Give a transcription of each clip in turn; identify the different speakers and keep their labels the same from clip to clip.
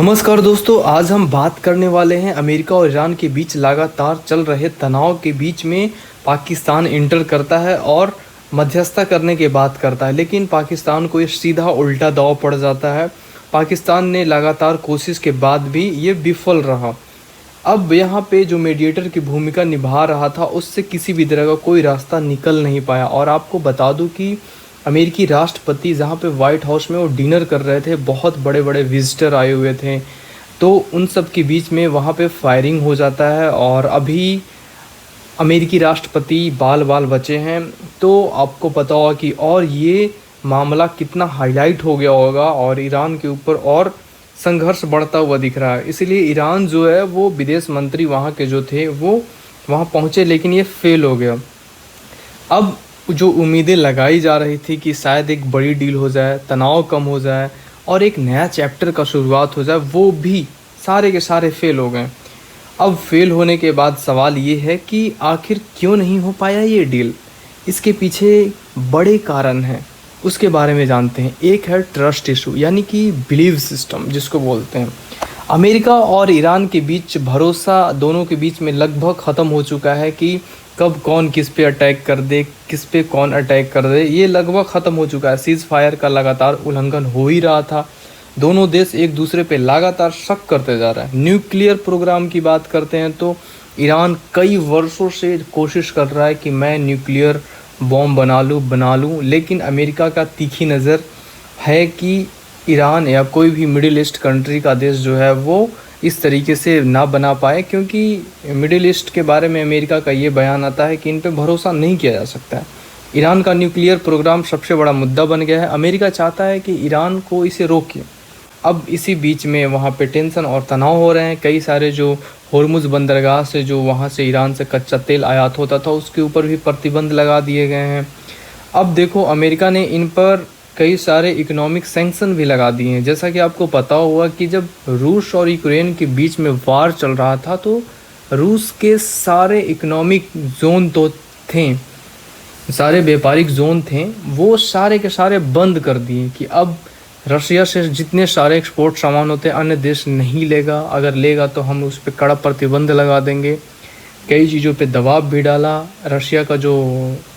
Speaker 1: नमस्कार दोस्तों, आज हम बात करने वाले हैं अमेरिका और ईरान के बीच लगातार चल रहे तनाव के बीच में पाकिस्तान इंटर करता है और मध्यस्थता करने की बात करता है, लेकिन पाकिस्तान को ये सीधा उल्टा दांव पड़ जाता है। पाकिस्तान ने लगातार कोशिश के बाद भी ये विफल रहा। अब यहाँ पे जो मीडिएटर की भूमिका निभा रहा था उससे किसी भी तरह का कोई रास्ता निकल नहीं पाया। और आपको बता दूं कि अमेरिकी राष्ट्रपति जहाँ पे वाइट हाउस में वो डिनर कर रहे थे, बहुत बड़े बड़े विजिटर आए हुए थे, तो उन सब के बीच में वहाँ पे फायरिंग हो जाता है और अभी अमेरिकी राष्ट्रपति बाल बाल बचे हैं। तो आपको पता होगा कि और ये मामला कितना हाईलाइट हो गया होगा और ईरान के ऊपर और संघर्ष बढ़ता हुआ दिख रहा है। इसलिए ईरान जो है वो विदेश मंत्री वहाँ के जो थे वो वहाँ पहुँचे, लेकिन ये फेल हो गया। अब जो उम्मीदें लगाई जा रही थी कि शायद एक बड़ी डील हो जाए, तनाव कम हो जाए और एक नया चैप्टर का शुरुआत हो जाए, वो भी सारे के सारे फेल हो गए। अब फेल होने के बाद सवाल ये है कि आखिर क्यों नहीं हो पाया ये डील। इसके पीछे बड़े कारण हैं, उसके बारे में जानते हैं। एक है ट्रस्ट इशू, यानी कि बिलीव सिस्टम जिसको बोलते हैं। अमेरिका और ईरान के बीच भरोसा दोनों के बीच में लगभग ख़त्म हो चुका है कि कब कौन किस पे अटैक कर दे, किस पे कौन अटैक कर दे, ये लगभग ख़त्म हो चुका है। सीज़ फायर का लगातार उल्लंघन हो ही रहा था। दोनों देश एक दूसरे पे लगातार शक करते जा रहे हैं। न्यूक्लियर प्रोग्राम की बात करते हैं तो ईरान कई वर्षों से कोशिश कर रहा है कि मैं न्यूक्लियर बॉम्ब बना लूँ, लेकिन अमेरिका का तीखी नज़र है कि ईरान या कोई भी मिडिल ईस्ट कंट्री का देश जो है वो इस तरीके से ना बना पाए, क्योंकि मिडिल ईस्ट के बारे में अमेरिका का ये बयान आता है कि इन पे भरोसा नहीं किया जा सकता है। ईरान का न्यूक्लियर प्रोग्राम सबसे बड़ा मुद्दा बन गया है। अमेरिका चाहता है कि ईरान को इसे रोके। अब इसी बीच में वहाँ पे टेंशन और तनाव हो रहे हैं। कई सारे जो होर्मुज़ बंदरगाह से जो वहाँ से ईरान से कच्चा तेल आयात होता था उसके ऊपर भी प्रतिबंध लगा दिए गए हैं। अब देखो, अमेरिका ने इन पर कई सारे इकोनॉमिक सैंक्शन भी लगा दिए हैं। जैसा कि आपको पता होगा कि जब रूस और यूक्रेन के बीच में वार चल रहा था तो रूस के सारे इकोनॉमिक जोन तो थे, सारे व्यापारिक जोन थे, वो सारे के सारे बंद कर दिए कि अब रशिया से जितने सारे एक्सपोर्ट सामान होते हैं अन्य देश नहीं लेगा, अगर लेगा तो हम उस पर कड़ा प्रतिबंध लगा देंगे। कई चीज़ों पे दबाव भी डाला। रशिया का जो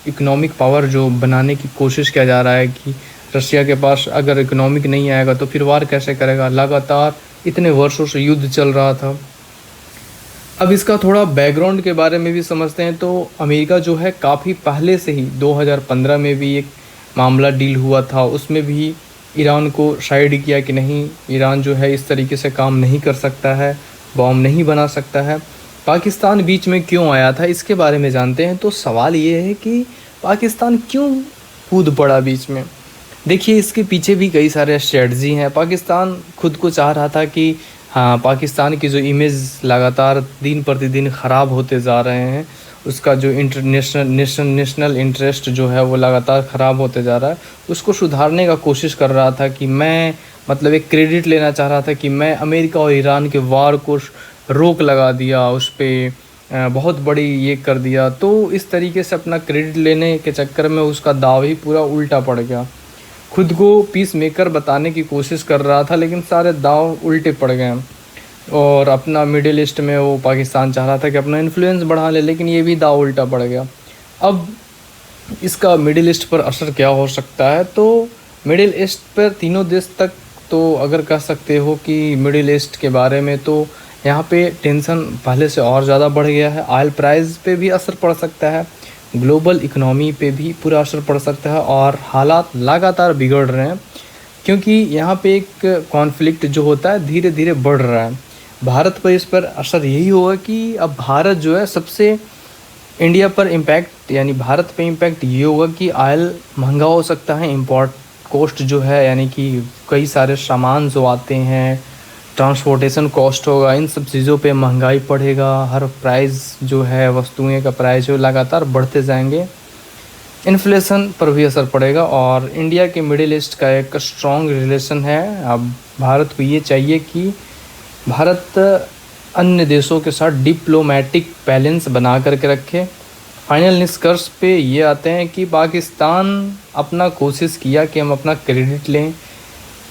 Speaker 1: इकोनॉमिक पावर जो बनाने की कोशिश किया जा रहा है कि रशिया के पास अगर इकोनॉमिक नहीं आएगा तो फिर वार कैसे करेगा। लगातार इतने वर्षों से युद्ध चल रहा था। अब इसका थोड़ा बैकग्राउंड के बारे में भी समझते हैं तो अमेरिका जो है काफ़ी पहले से ही 2015 में भी एक मामला डील हुआ था, उसमें भी ईरान को साइड किया कि नहीं, ईरान जो है इस तरीके से काम नहीं कर सकता है, बॉम्ब नहीं बना सकता है। पाकिस्तान बीच में क्यों आया था इसके बारे में जानते हैं। तो सवाल ये है कि पाकिस्तान क्यों कूद पड़ा बीच में। देखिए, इसके पीछे भी कई सारे स्ट्रेटजी हैं। पाकिस्तान खुद को चाह रहा था कि हाँ, पाकिस्तान की जो इमेज लगातार दिन प्रतिदिन ख़राब होते जा रहे हैं, उसका जो नेशनल इंटरेस्ट जो है वो लगातार ख़राब होते जा रहा है, उसको सुधारने का कोशिश कर रहा था कि मैं मतलब एक क्रेडिट लेना चाह रहा था कि मैं अमेरिका और ईरान के वार को रोक लगा दिया, उस पर बहुत बड़ी ये कर दिया। तो इस तरीके से अपना क्रेडिट लेने के चक्कर में उसका दाव ही पूरा उल्टा पड़ गया। खुद को पीस मेकर बताने की कोशिश कर रहा था, लेकिन सारे दाव उल्टे पड़ गए और अपना मिडिल ईस्ट में वो पाकिस्तान चाह रहा था कि अपना इन्फ्लुएंस बढ़ा ले, लेकिन ये भी दाव उल्टा पड़ गया। अब इसका मिडिल ईस्ट पर असर क्या हो सकता है। तो मिडिल ईस्ट पर तीनों देश तक तो अगर कह सकते हो कि मिडिल ईस्ट के बारे में, तो यहाँ पे टेंशन पहले से और ज़्यादा बढ़ गया है। ऑयल प्राइस पे भी असर पड़ सकता है, ग्लोबल इकोनॉमी पे भी पूरा असर पड़ सकता है और हालात लगातार बिगड़ रहे हैं, क्योंकि यहाँ पे एक कॉन्फ्लिक्ट जो होता है धीरे धीरे बढ़ रहा है। भारत पर इस पर असर यही होगा कि अब भारत जो है सबसे इंडिया पर इम्पैक्ट, यानी भारत पे इम्पैक्ट ये होगा कि ऑयल महंगा हो सकता है। इम्पोर्ट कॉस्ट जो है, यानी कि कई सारे सामान जो आते हैं, ट्रांसपोर्टेशन कॉस्ट होगा, इन सब चीज़ों पे महंगाई पड़ेगा। हर प्राइस जो है, वस्तुएं का प्राइस जो लगातार बढ़ते जाएंगे। इन्फ्लेशन पर भी असर पड़ेगा और इंडिया के मिडिल ईस्ट का एक स्ट्रॉन्ग रिलेशन है। अब भारत को ये चाहिए कि भारत अन्य देशों के साथ डिप्लोमेटिक बैलेंस बना करके रखे। फाइनल निष्कर्ष पे ये आते हैं कि पाकिस्तान अपना कोशिश किया कि हम अपना क्रेडिट लें,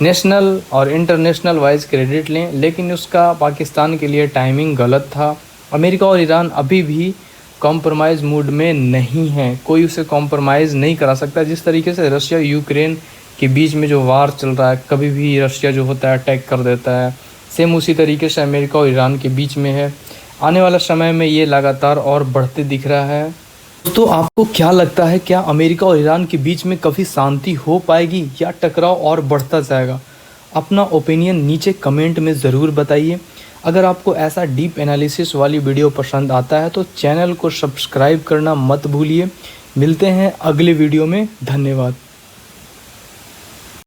Speaker 1: नेशनल और इंटरनेशनल वाइज क्रेडिट लें, लेकिन उसका पाकिस्तान के लिए टाइमिंग गलत था। अमेरिका और ईरान अभी भी कॉम्प्रोमाइज़ मूड में नहीं है, कोई उसे कॉम्प्रोमाइज़ नहीं करा सकता। जिस तरीके से रशिया यूक्रेन के बीच में जो वार चल रहा है, कभी भी रशिया जो होता है अटैक कर देता है, सेम उसी तरीके से अमेरिका और ईरान के बीच में है। आने वाला समय में ये लगातार और बढ़ते दिख रहा है। दोस्तों, आपको क्या लगता है, क्या अमेरिका और ईरान के बीच में कभी शांति हो पाएगी या टकराव और बढ़ता जाएगा? अपना ओपिनियन नीचे कमेंट में ज़रूर बताइए। अगर आपको ऐसा डीप एनालिसिस वाली वीडियो पसंद आता है तो चैनल को सब्सक्राइब करना मत भूलिए। मिलते हैं अगले वीडियो में। धन्यवाद।